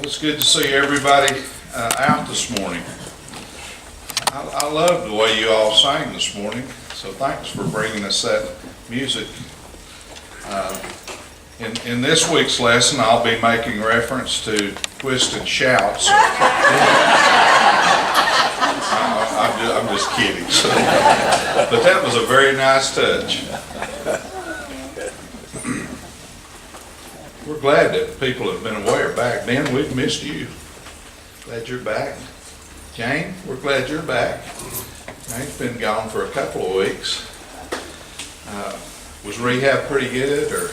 It's good to see everybody out this morning. I love the way you all sang this morning, so thanks for bringing us that music. In this week's lesson, I'll be making reference to Twist and Shout. So I'm just kidding. But that was a very nice touch. We're glad that people have been aware. Back then, we've missed you. Glad you're back. Jane, we're glad you're back. Jane's been gone for a couple of weeks. Was rehab pretty good, or?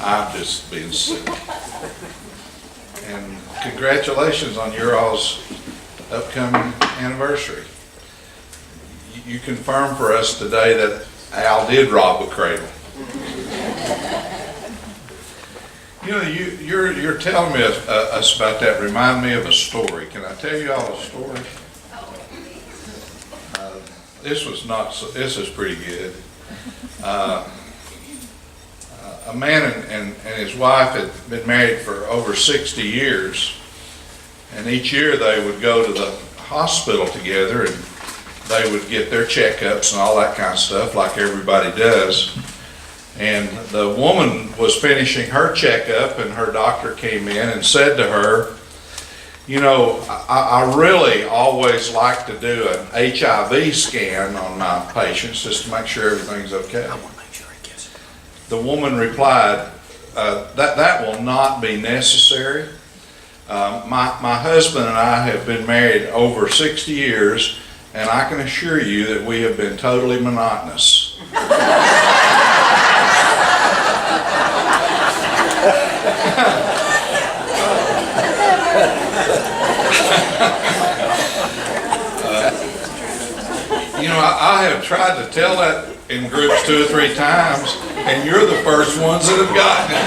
I'm just being silly. And congratulations on your all's upcoming anniversary. You confirmed for us today that Al did rob a cradle. You know, you're telling me us about that. Remind me of a story. Can I tell you all a story? This is pretty good. A man and his wife had been married for over 60 years, and each year they would go to the hospital together, and they would get their checkups and all that kind of stuff like everybody does. And the woman was finishing her checkup, and her doctor came in and said to her, you know, I really always like to do an HIV scan on my patients just to make sure everything's okay. I want to make sure, I guess. The woman replied, that will not be necessary. My husband and I have been married over 60 years, and I can assure you that we have been totally monotonous. You know, I have tried to tell that in groups 2 or 3 times, and you're the first ones that have gotten it.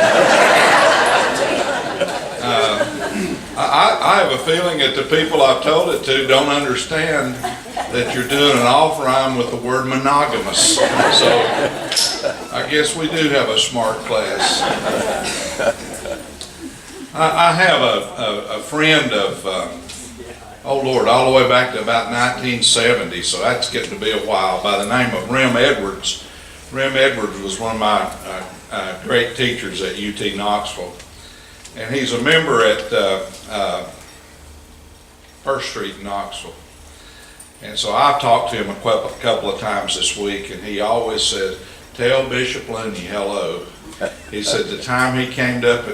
I have a feeling that the people I've told it to don't understand that you're doing an off rhyme with the word monogamous. So I guess we do have a smart class. I have a friend of, oh Lord, all the way back to about 1970, so that's getting to be a while, by the name of Rem Edwards. Rem Edwards was one of my great teachers at UT Knoxville. And he's a member at First Street in Knoxville. And so I've talked to him a couple of times this week, and he always says, tell Bishop Looney hello. He said the time he came up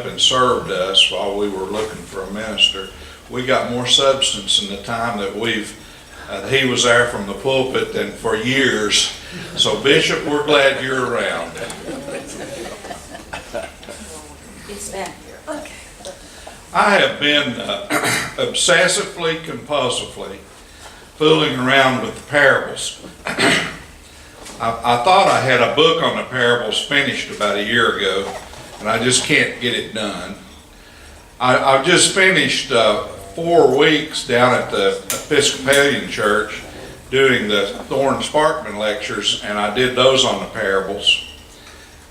and served us while we were looking for a minister, we got more substance in the time that he was there from the pulpit than for years. So Bishop, we're glad you're around. It's back here. Okay. I have been obsessively, compulsively fooling around with the parables. I thought I had a book on the parables finished about a year ago, and I just can't get it done. I've just finished 4 weeks down at the Episcopalian Church doing the Thorne Sparkman lectures, and I did those on the parables.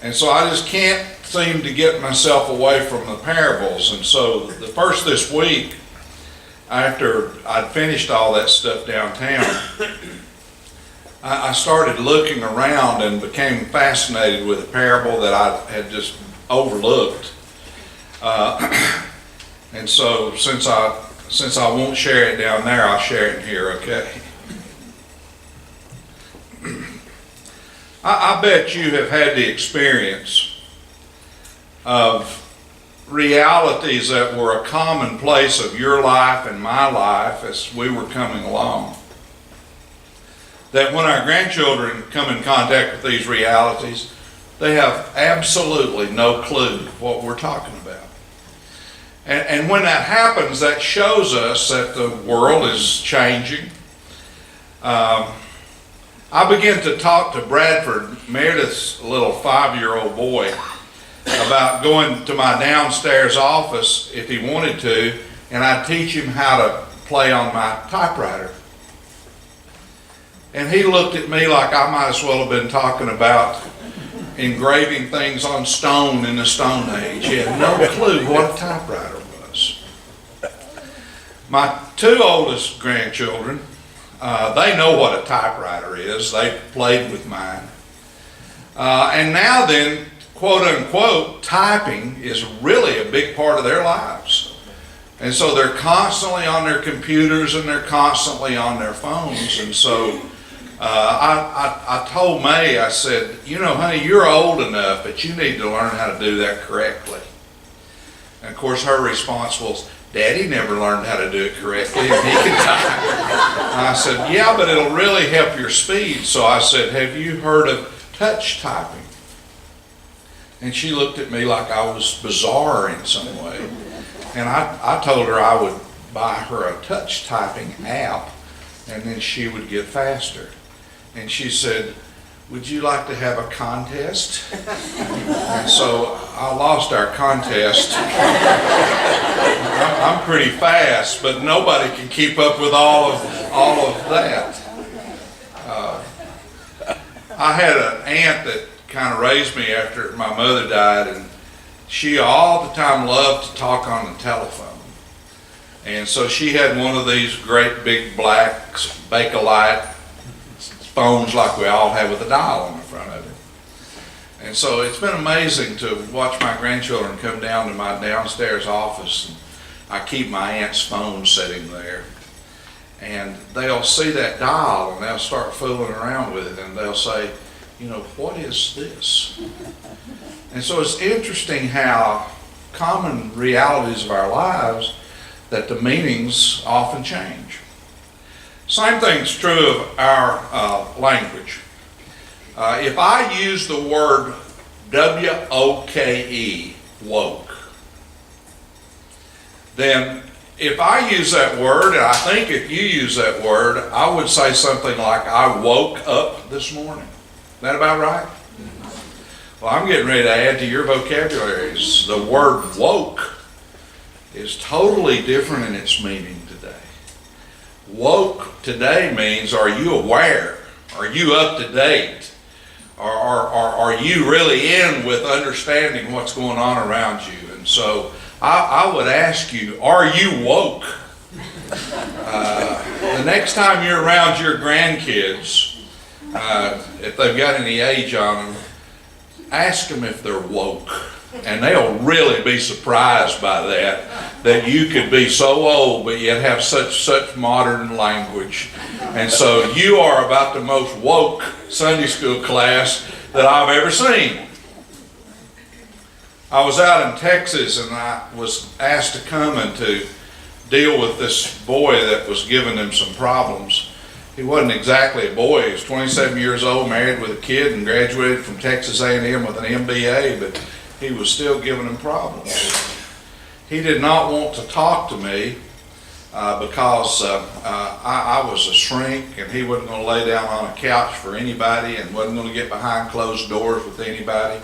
And so I just can't seem to get myself away from the parables. And so the first this week, after I'd finished all that stuff downtown, I started looking around and became fascinated with a parable that I had just overlooked. And so since I won't share it down there, I'll share it here, okay? I bet you have had the experience of realities that were a commonplace of your life and my life as we were coming along. That when our grandchildren come in contact with these realities, they have absolutely no clue what we're talking about. And when that happens, that shows us that the world is changing. I began to talk to Bradford, Meredith's little 5-year-old boy, about going to my downstairs office if he wanted to, and I'd teach him how to play on my typewriter. And he looked at me like I might as well have been talking about engraving things on stone in the Stone Age. He had no clue what a typewriter was. My two oldest grandchildren, they know what a typewriter is. They played with mine. And now then, quote unquote, typing is really a big part of their lives. And so they're constantly on their computers and they're constantly on their phones. And so I told May, I said, you know, honey, you're old enough, but you need to learn how to do that correctly. And of course her response was, Daddy never learned how to do it correctly and he can type. And I said, yeah, but it'll really help your speed. So I said, have you heard of touch typing? And she looked at me like I was bizarre in some way. And I told her I would buy her a touch typing app and then she would get faster. And she said, would you like to have a contest? And so I lost our contest. I'm pretty fast, but nobody can keep up with all of that. I had an aunt that kind of raised me after my mother died, and she all the time loved to talk on the telephone. And so she had one of these great big black Bakelite phones like we all have with a dial on the front of it. And so it's been amazing to watch my grandchildren come down to my downstairs office. And I keep my aunt's phone sitting there. And they'll see that dial and they'll start fooling around with it and they'll say, you know, what is this? And so it's interesting how common realities of our lives that the meanings often change. Same thing's true of our language. If I use the word W-O-K-E, woke, then if I use that word, and I think if you use that word, I would say something like, I woke up this morning. Is that about right? Well, I'm getting ready to add to your vocabularies. The word woke is totally different in its meaning today. Woke today means, are you aware? Are you up to date? Are you really in with understanding what's going on around you? And so I would ask you, are you woke? The next time you're around your grandkids, if they've got any age on them, ask them if they're woke. And they'll really be surprised by that you could be so old but yet have such modern language. And so you are about the most woke Sunday school class that I've ever seen. I was out in Texas and I was asked to come and to deal with this boy that was giving him some problems. He wasn't exactly a boy. He was 27 years old, married with a kid, and graduated from Texas A&M with an MBA, but he was still giving him problems. He did not want to talk to me because I was a shrink and he wasn't going to lay down on a couch for anybody and wasn't going to get behind closed doors with anybody.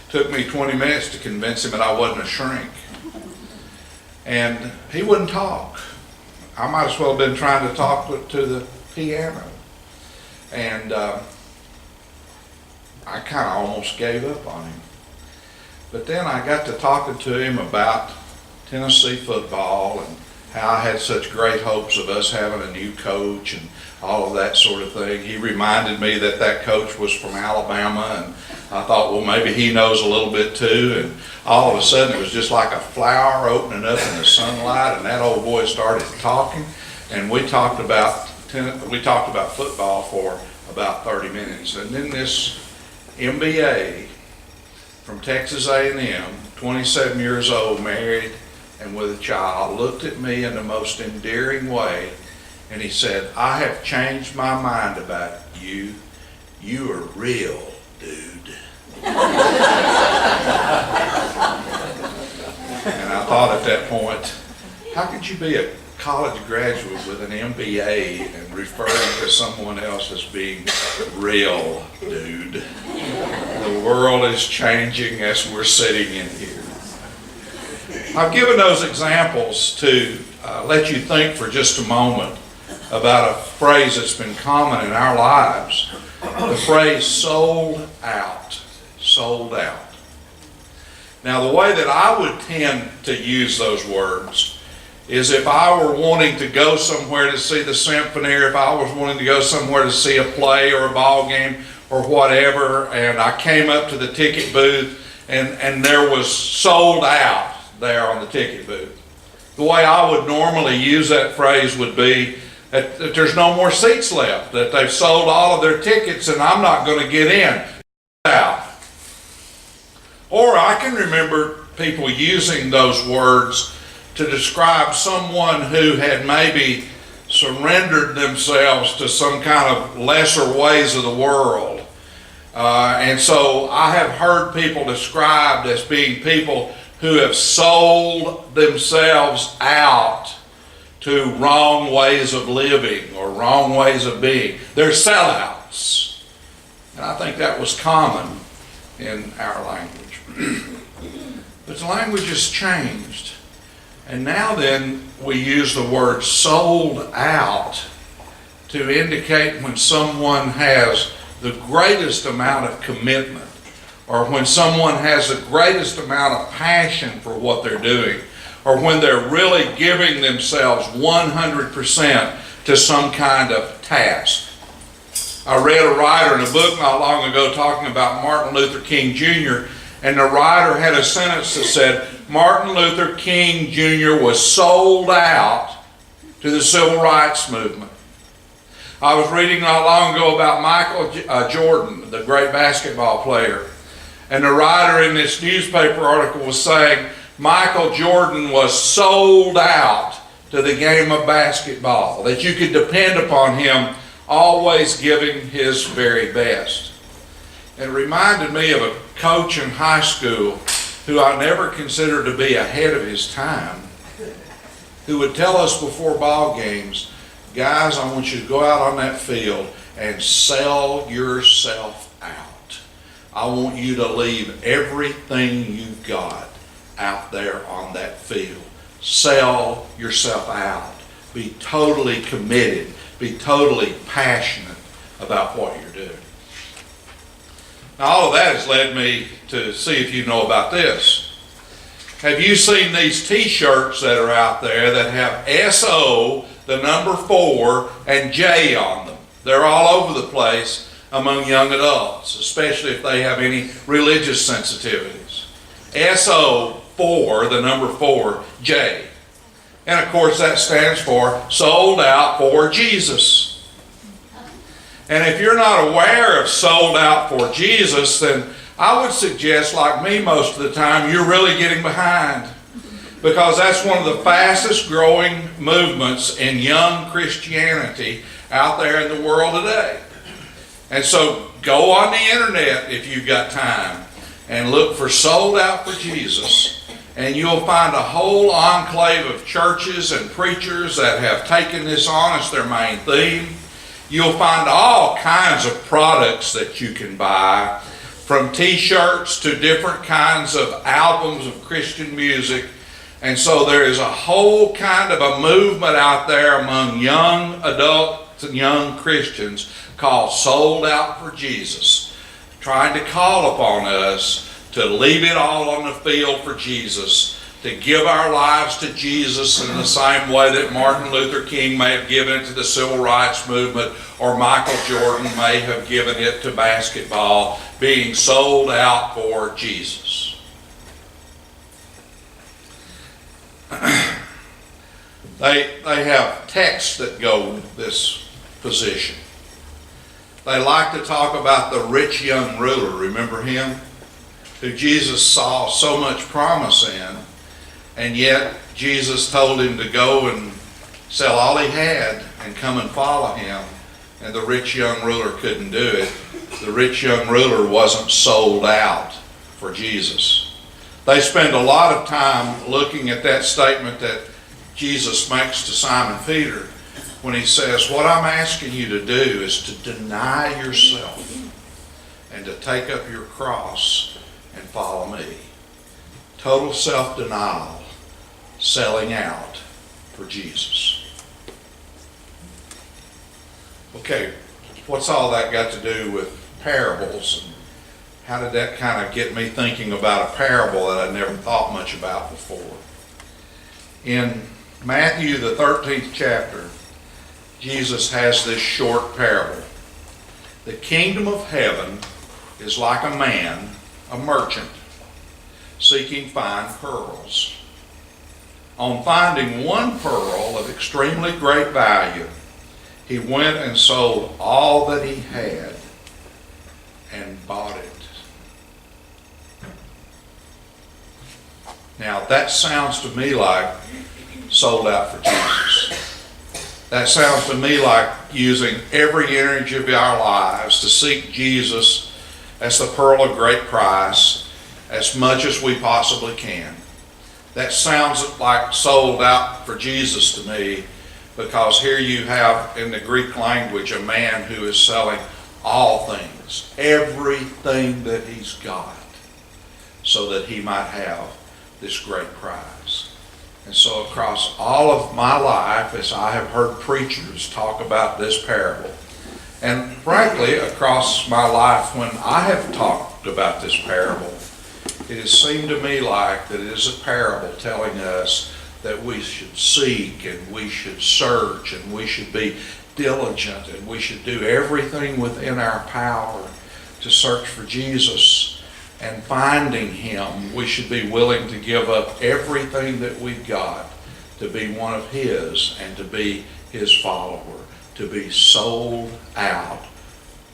Took me 20 minutes to convince him that I wasn't a shrink. And he wouldn't talk. I might as well have been trying to talk to the piano. And I kind of almost gave up on him. But then I got to talking to him about Tennessee football and how I had such great hopes of us having a new coach and all of that sort of thing. He reminded me that that coach was from Alabama, and I thought, well, maybe he knows a little bit too. And all of a sudden it was just like a flower opening up in the sunlight, and that old boy started talking, and we talked about football for about 30 minutes. And then this MBA from Texas A&M, 27 years old, married and with a child, looked at me in the most endearing way, and he said, I have changed my mind about you. You are real, dude. And I thought at that point, how could you be a college graduate with an MBA and referring to someone else as being real, dude? The world is changing as we're sitting in here. I've given those examples to let you think for just a moment about a phrase that's been common in our lives. The phrase sold out. Sold out. Now, the way that I would tend to use those words is if I were wanting to go somewhere to see the symphony, or if I was wanting to go somewhere to see a play or a ball game or whatever, and I came up to the ticket booth and there was sold out there on the ticket booth. The way I would normally use that phrase would be that there's no more seats left, that they've sold all of their tickets and I'm not going to get in. Out. Or I can remember people using those words to describe someone who had maybe surrendered themselves to some kind of lesser ways of the world. And so I have heard people described as being people who have sold themselves out to wrong ways of living or wrong ways of being. They're sellouts. And I think that was common in our language. But the language has changed. And now then we use the word sold out to indicate when someone has the greatest amount of commitment, or when someone has the greatest amount of passion for what they're doing, or when they're really giving themselves 100% to some kind of task. I read a writer in a book not long ago talking about Martin Luther King Jr., and the writer had a sentence that said, Martin Luther King Jr. was sold out to the civil rights movement. I was reading not long ago about Michael Jordan, the great basketball player. And the writer in this newspaper article was saying Michael Jordan was sold out to the game of basketball, that you could depend upon him always giving his very best. It reminded me of a coach in high school who I never considered to be ahead of his time, who would tell us before ball games, guys, I want you to go out on that field and sell yourself out. I want you to leave everything you've got out there on that field. Sell yourself out. Be totally committed. Be totally passionate about what you're doing. Now, all of that has led me to see if you know about this. Have you seen these t-shirts that are out there that have S-O, the number 4, and J on them? They're all over the place among young adults, especially if they have any religious sensitivities. S-O, 4, the number 4, J. And of course that stands for sold out for Jesus. And if you're not aware of sold out for Jesus, then I would suggest, like me most of the time, you're really getting behind. Because that's one of the fastest growing movements in young Christianity out there in the world today. And so go on the internet if you've got time and look for sold out for Jesus. And you'll find a whole enclave of churches and preachers that have taken this on as their main theme. You'll find all kinds of products that you can buy, from t-shirts to different kinds of albums of Christian music. And so there is a whole kind of a movement out there among young adults and young Christians called Sold Out for Jesus, trying to call upon us to leave it all on the field for Jesus, to give our lives to Jesus in the same way that Martin Luther King may have given it to the civil rights movement, or Michael Jordan may have given it to basketball, being sold out for Jesus. They have texts that go with this position. They like to talk about the rich young ruler, remember him? Who Jesus saw so much promise in. And yet Jesus told him to go and sell all he had and come and follow him. And the rich young ruler couldn't do it. The rich young ruler wasn't sold out for Jesus. They spend a lot of time looking at that statement that Jesus makes to Simon Peter when he says, what I'm asking you to do is to deny yourself and to take up your cross and follow me. Total self-denial, selling out for Jesus. Okay, what's all that got to do with parables? And how did that kind of get me thinking about a parable that I never thought much about before? In Matthew, the 13th chapter, Jesus has this short parable. The kingdom of heaven is like a man, a merchant, seeking fine pearls. On finding one pearl of extremely great value, he went and sold all that he had and bought it. Now that sounds to me like sold out for Jesus. That sounds to me like using every energy of our lives to seek Jesus as the pearl of great price as much as we possibly can. That sounds like sold out for Jesus to me, because here you have in the Greek language a man who is selling all things, everything that he's got, so that he might have this great prize. And so across all of my life, as I have heard preachers talk about this parable, and frankly across my life when I have talked about this parable, it has seemed to me like that it is a parable telling us that we should seek and we should search and we should be diligent and we should do everything within our power to search for Jesus. And finding him, we should be willing to give up everything that we've got to be one of his and to be his follower, to be sold out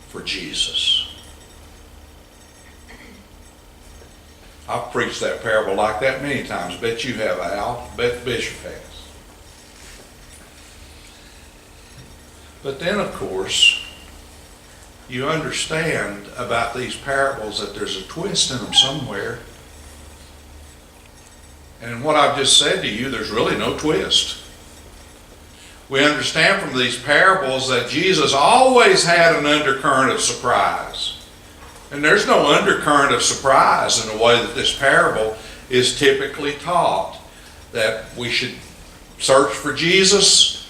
for Jesus. I've preached that parable like that many times. Bet you have, Al. Bet Bishop has. But then, of course, you understand about these parables that there's a twist in them somewhere. And in what I've just said to you, there's really no twist. We understand from these parables that Jesus always had an undercurrent of surprise. And there's no undercurrent of surprise in the way that this parable is typically taught. That we should search for Jesus.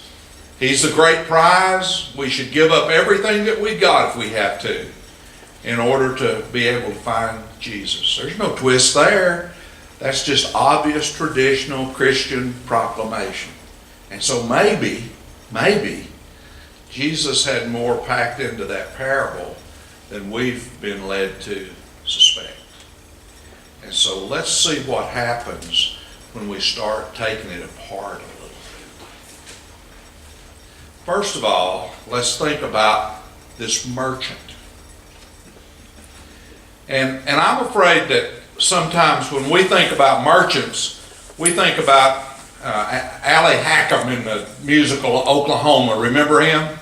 He's the great prize. We should give up everything that we got if we have to in order to be able to find Jesus. There's no twist there. That's just obvious traditional Christian proclamation. And so maybe Jesus had more packed into that parable than we've been led to suspect. And so let's see what happens when we start taking it apart a little bit. First of all, let's think about this merchant. And I'm afraid that sometimes when we think about merchants, we think about Allie Hackham in the musical Oklahoma. Remember him?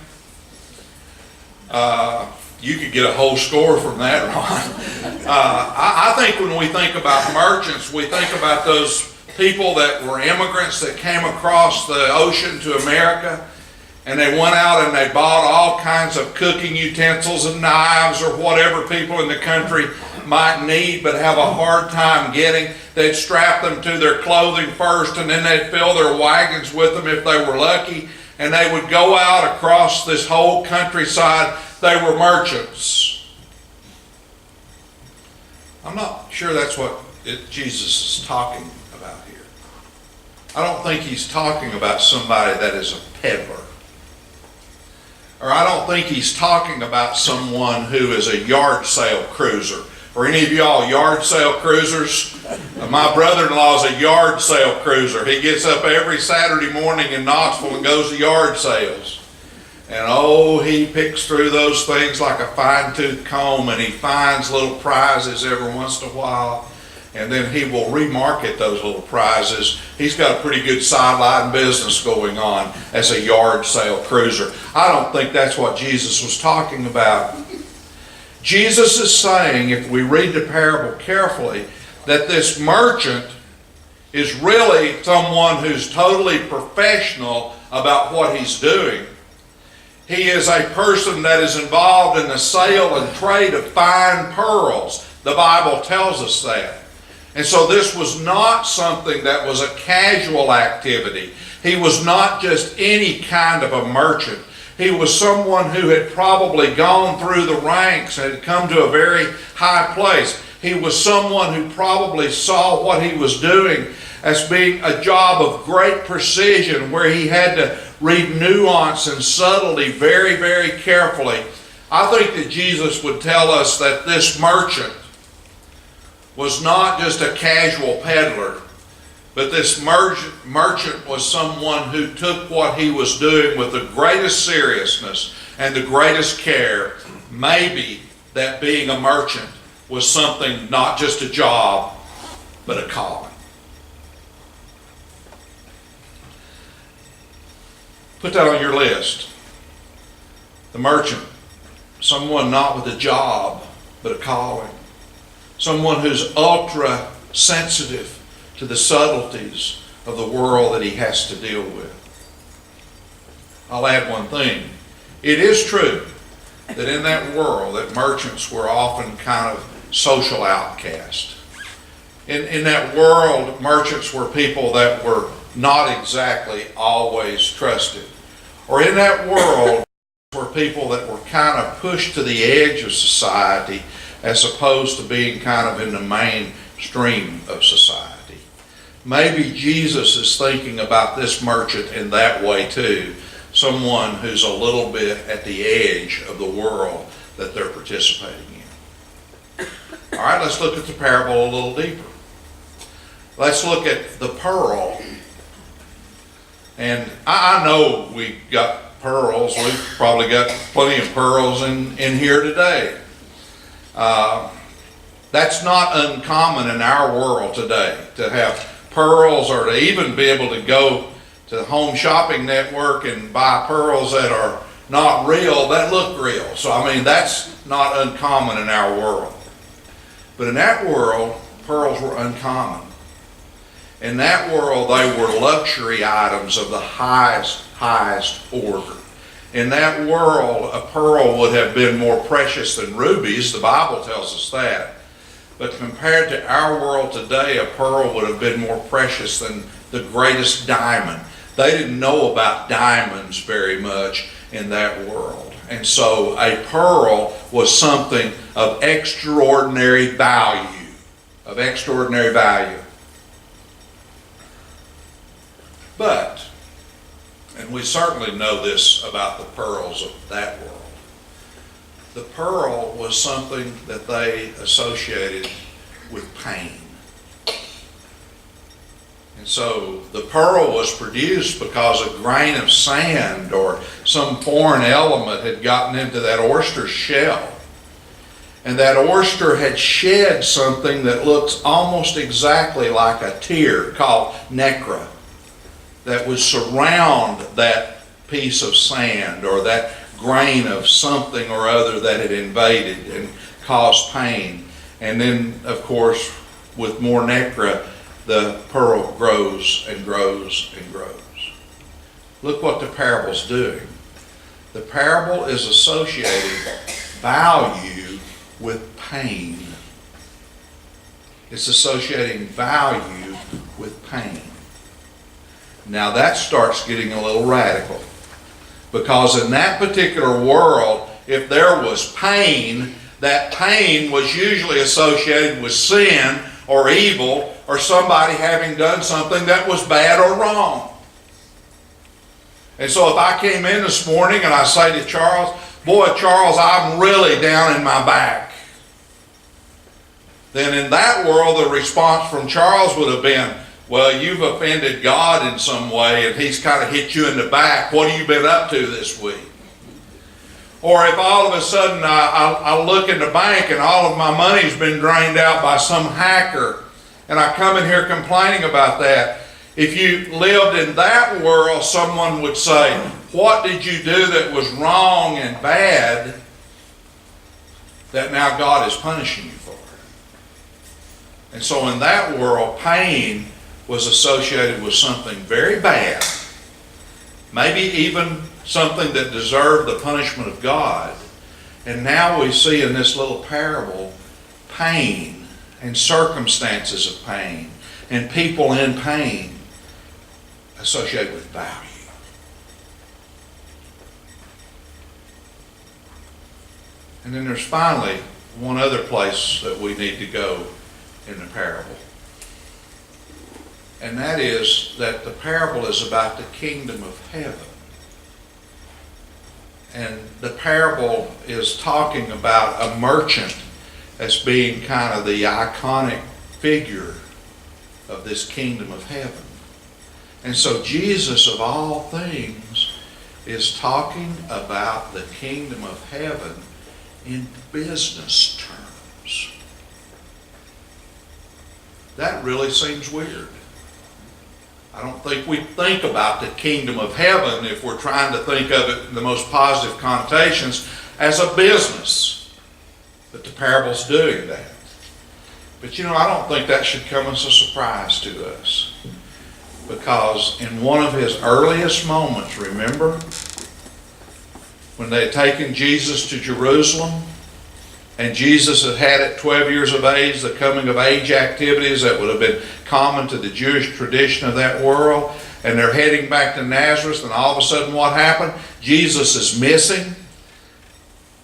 You could get a whole score from that, Ron. I think when we think about merchants, we think about those people that were immigrants that came across the ocean to America, and they went out and they bought all kinds of cooking utensils and knives or whatever people in the country might need but have a hard time getting. They'd strap them to their clothing first, and then they'd fill their wagons with them if they were lucky, and they would go out across this whole countryside. They were merchants. I'm not sure that's what Jesus is talking about here. I don't think he's talking about somebody that is a peddler. Or I don't think he's talking about someone who is a yard sale cruiser. Or any of y'all yard sale cruisers? My brother-in-law is a yard sale cruiser. He gets up every Saturday morning in Knoxville and goes to yard sales. And oh, he picks through those things like a fine-tooth comb, and he finds little prizes every once in a while, and then he will remarket those little prizes. He's got a pretty good sideline business going on as a yard sale cruiser. I don't think that's what Jesus was talking about. Jesus is saying, if we read the parable carefully, that this merchant is really someone who's totally professional about what he's doing. He is a person that is involved in the sale and trade of fine pearls. The Bible tells us that. And so this was not something that was a casual activity. He was not just any kind of a merchant. He was someone who had probably gone through the ranks and had come to a very high place. He was someone who probably saw what he was doing as being a job of great precision, where he had to read nuance and subtlety very, very carefully. I think that Jesus would tell us that this merchant was not just a casual peddler, but this merchant was someone who took what he was doing with the greatest seriousness and the greatest care. Maybe that being a merchant was something, not just a job, but a calling. Put that on your list. The merchant. Someone not with a job, but a calling. Someone who's ultra sensitive to the subtleties of the world that he has to deal with. I'll add one thing. It is true that in that world that merchants were often kind of social outcasts. In that world, merchants were people that were not exactly always trusted. Or in that world were people that were kind of pushed to the edge of society as opposed to being kind of in the mainstream of society. Maybe Jesus is thinking about this merchant in that way too. Someone who's a little bit at the edge of the world that they're participating in. All right, let's look at the parable a little deeper. Let's look at the pearl. And I know we got pearls. We've probably got plenty of pearls in here today. That's not uncommon in our world today, to have pearls, or to even be able to go to the Home Shopping Network and buy pearls that are not real, that look real. So I mean, that's not uncommon in our world. But in that world, pearls were uncommon. In that world, they were luxury items of the highest order. In that world, a pearl would have been more precious than rubies. The Bible tells us that. But compared to our world today, a pearl would have been more precious than the greatest diamond. They didn't know about diamonds very much in that world. And so a pearl was something of extraordinary value. Of extraordinary value. But, and we certainly know this about the pearls of that world, the pearl was something that they associated with pain. And so the pearl was produced because a grain of sand or some foreign element had gotten into that oyster's shell. And that oyster had shed something that looks almost exactly like a tear called nacre that would surround that piece of sand or that grain of something or other that had invaded and caused pain. And then, of course, with more nacre, the pearl grows and grows and grows. Look what the parable's doing. The parable is associating value with pain. It's associating value with pain. Now that starts getting a little radical. Because in that particular world, if there was pain, that pain was usually associated with sin or evil or somebody having done something that was bad or wrong. And so if I came in this morning and I say to Charles, boy, Charles, I'm really down in my back. Then in that world, the response from Charles would have been, well, you've offended God in some way and he's kind of hit you in the back. What have you been up to this week? Or if all of a sudden I look in the bank and all of my money's been drained out by some hacker and I come in here complaining about that. If you lived in that world, someone would say, what did you do that was wrong and bad that now God is punishing you for? And so in that world, pain was associated with something very bad, maybe even something that deserved the punishment of God. And now we see in this little parable pain and circumstances of pain and people in pain associated with value. And then there's finally one other place that we need to go in the parable. And that is that the parable is about the kingdom of heaven. And the parable is talking about a merchant as being kind of the iconic figure of this kingdom of heaven. And so Jesus, of all things, is talking about the kingdom of heaven in business terms. That really seems weird. I don't think we think about the kingdom of heaven, if we're trying to think of it in the most positive connotations, as a business. But the parable's doing that. But I don't think that should come as a surprise to us. Because in one of his earliest moments, remember, when they had taken Jesus to Jerusalem, and Jesus had had at 12 years of age the coming of age activities that would have been common to the Jewish tradition of that world, and they're heading back to Nazareth, and all of a sudden what happened? Jesus is missing.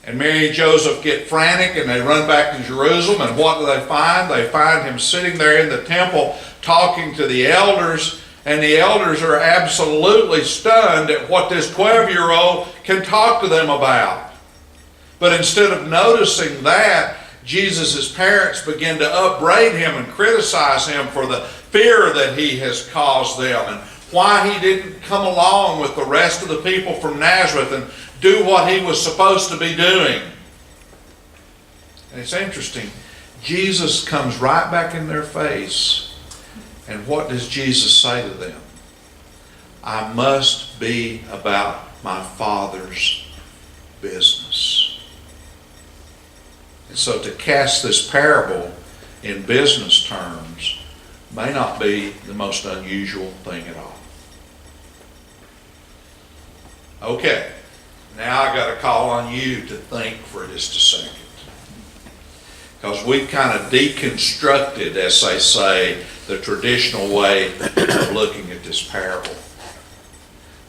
And Mary and Joseph get frantic, and they run back to Jerusalem, and what do they find? They find him sitting there in the temple talking to the elders, and the elders are absolutely stunned at what this 12-year-old can talk to them about. But instead of noticing that, Jesus' parents begin to upbraid him and criticize him for the fear that he has caused them, and why he didn't come along with the rest of the people from Nazareth and do what he was supposed to be doing. And it's interesting. Jesus comes right back in their face, and what does Jesus say to them? I must be about my Father's business. And so to cast this parable in business terms may not be the most unusual thing at all. Okay, now I got to call on you to think for just a second. Because we've kind of deconstructed, as they say, the traditional way of looking at this parable.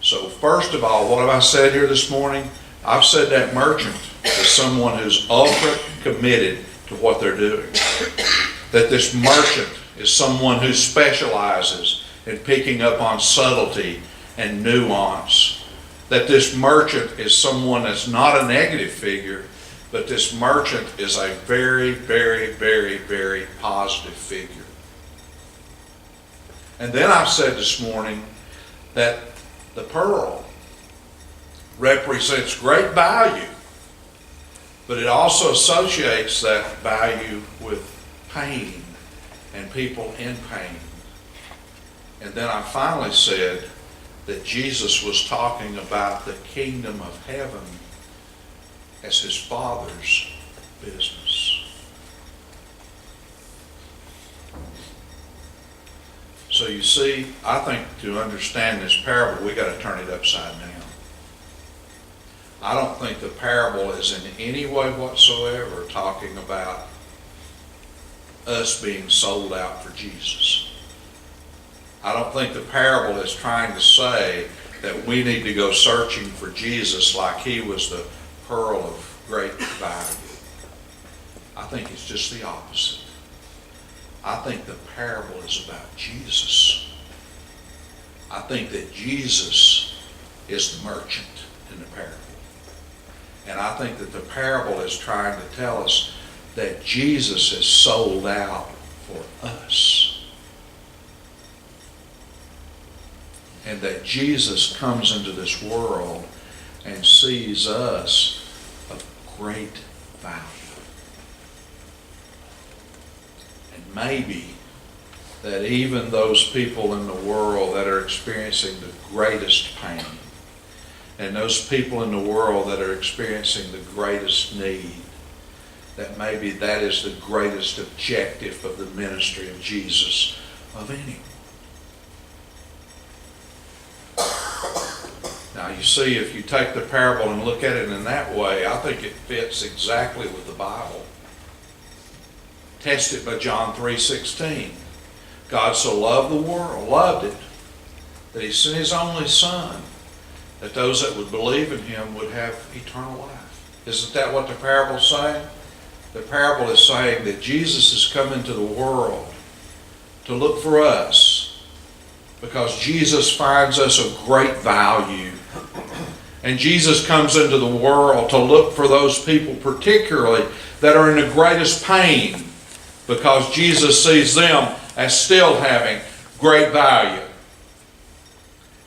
So first of all, what have I said here this morning? I've said that merchant is someone who's ultra committed to what they're doing. That this merchant is someone who specializes in picking up on subtlety and nuance. That this merchant is someone that's not a negative figure, but this merchant is a very, very, very, very positive figure. And then I've said this morning that the pearl represents great value, but it also associates that value with pain and people in pain. And then I finally said that Jesus was talking about the kingdom of heaven as his Father's business. So you see, I think to understand this parable, we got to turn it upside down. I don't think the parable is in any way whatsoever talking about us being sold out for Jesus. I don't think the parable is trying to say that we need to go searching for Jesus like he was the pearl of great value. I think it's just the opposite. I think the parable is about Jesus. I think that Jesus is the merchant in the parable. And I think that the parable is trying to tell us that Jesus is sold out for us. And that Jesus comes into this world and sees us of great value. And maybe that even those people in the world that are experiencing the greatest pain, and those people in the world that are experiencing the greatest need, that maybe that is the greatest objective of the ministry of Jesus of any. Now you see, if you take the parable and look at it in that way, I think it fits exactly with the Bible. Test it by John 3:16. God so loved the world, loved it, that he sent his only Son, that those that would believe in him would have eternal life. Isn't that what the parable is saying? The parable is saying that Jesus has come into the world to look for us because Jesus finds us of great value. And Jesus comes into the world to look for those people particularly that are in the greatest pain because Jesus sees them as still having great value.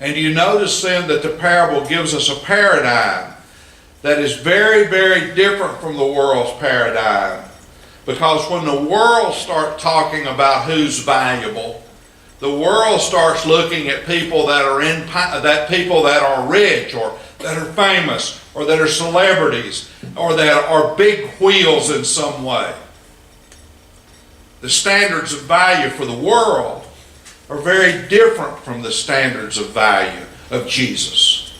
And you notice then that the parable gives us a paradigm that is very, very different from the world's paradigm. Because when the world starts talking about who's valuable, the world starts looking at people that are rich or that are famous or that are celebrities or that are big wheels in some way. The standards of value for the world are very different from the standards of value of Jesus.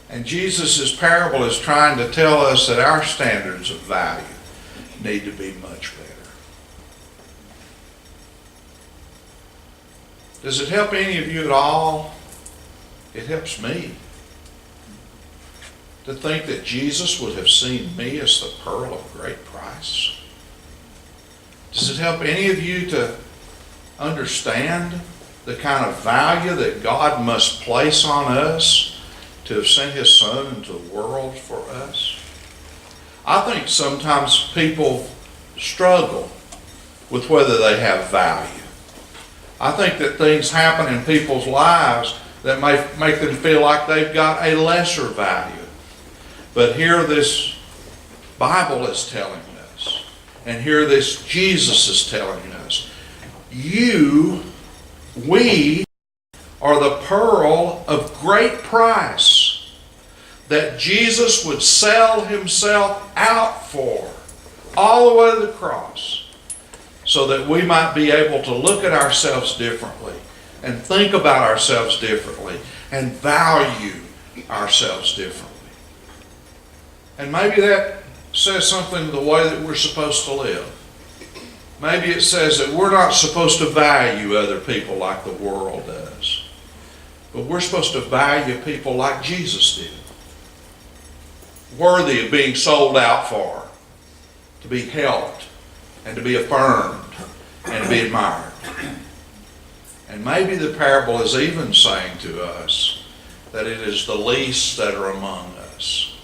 And Jesus' parable is trying to tell us that our standards of value need to be much better. Does it help any of you at all? It helps me to think that Jesus would have seen me as the pearl of great price. Does it help any of you to understand the kind of value that God must place on us to have sent His Son into the world for us? I think sometimes people struggle with whether they have value. I think that things happen in people's lives that may make them feel like they've got a lesser value. But here this Bible is telling us, and here this Jesus is telling us, we are the pearl of great price that Jesus would sell Himself out for all the way to the cross so that we might be able to look at ourselves differently and think about ourselves differently and value ourselves differently. And maybe that says something the way that we're supposed to live. Maybe it says that we're not supposed to value other people like the world does. But we're supposed to value people like Jesus did. Worthy of being sold out for, to be helped, and to be affirmed, and to be admired. And maybe the parable is even saying to us that it is the least that are among us.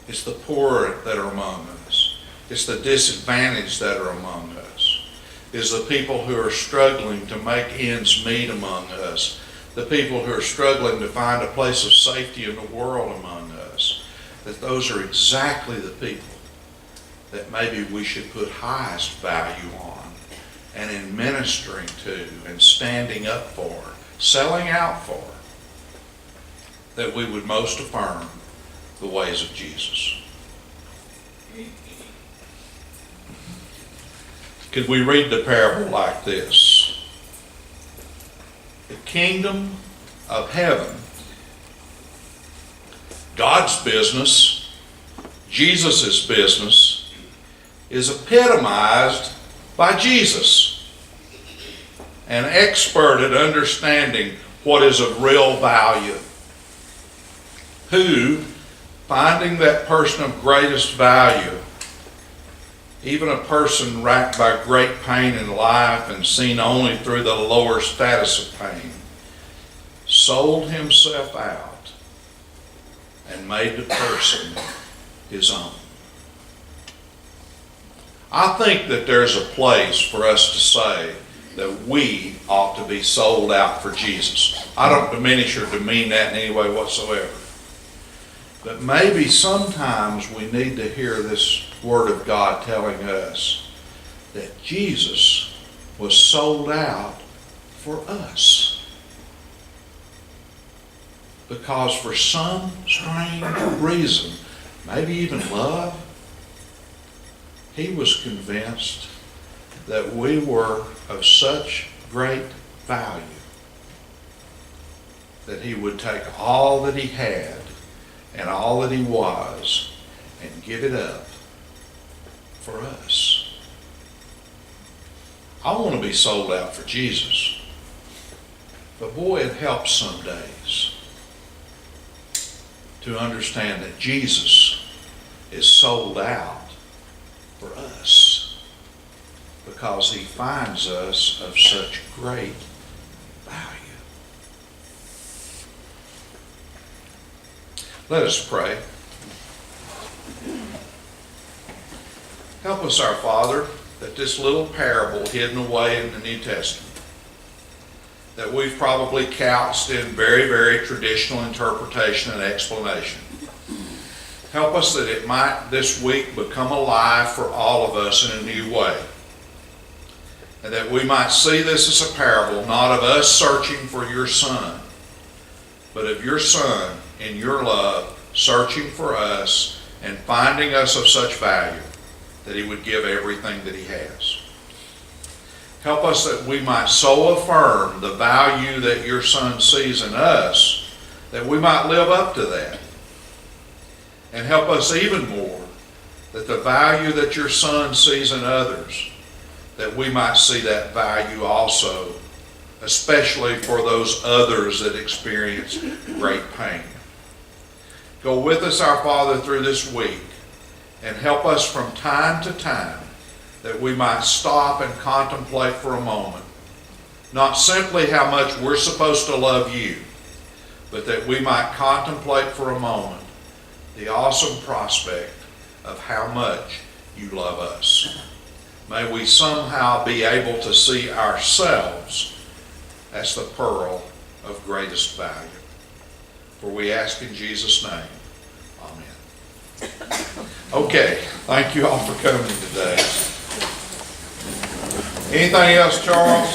It's the poor that are among us. It's the disadvantaged that are among us. It's the people who are struggling to make ends meet among us. The people who are struggling to find a place of safety in the world among us. That those are exactly the people that maybe we should put highest value on and in ministering to and standing up for, selling out for, that we would most affirm the ways of Jesus. Could we read the parable like this? The kingdom of heaven, God's business, Jesus' business, is epitomized by Jesus, an expert at understanding what is of real value, who, finding that person of greatest value, even a person racked by great pain in life and seen only through the lower status of pain, sold himself out and made the person his own. I think that there's a place for us to say that we ought to be sold out for Jesus. I don't diminish or demean that in any way whatsoever. But maybe sometimes we need to hear this Word of God telling us that Jesus was sold out for us. Because for some strange reason, maybe even love, He was convinced that we were of such great value that He would take all that He had and all that He was and give it up for us. I want to be sold out for Jesus, but boy, it helps some days to understand that Jesus is sold out for us because he finds us of such great value. Let us pray. Help us, our Father, that this little parable hidden away in the New Testament, that we've probably couched in very, very traditional interpretation and explanation. Help us that it might this week become alive for all of us in a new way. And that we might see this as a parable, not of us searching for your Son, but of your Son in your love, searching for us and finding us of such value that he would give everything that he has. Help us that we might so affirm the value that your Son sees in us that we might live up to that. And help us even more that the value that your Son sees in others, that we might see that value also, especially for those others that experience great pain. Go with us, our Father, through this week, and help us from time to time that we might stop and contemplate for a moment, not simply how much we're supposed to love you, but that we might contemplate for a moment the awesome prospect of how much you love us. May we somehow be able to see ourselves as the pearl of greatest value. For we ask in Jesus' name. Amen. Okay, thank you all for coming today. Anything else, Charles?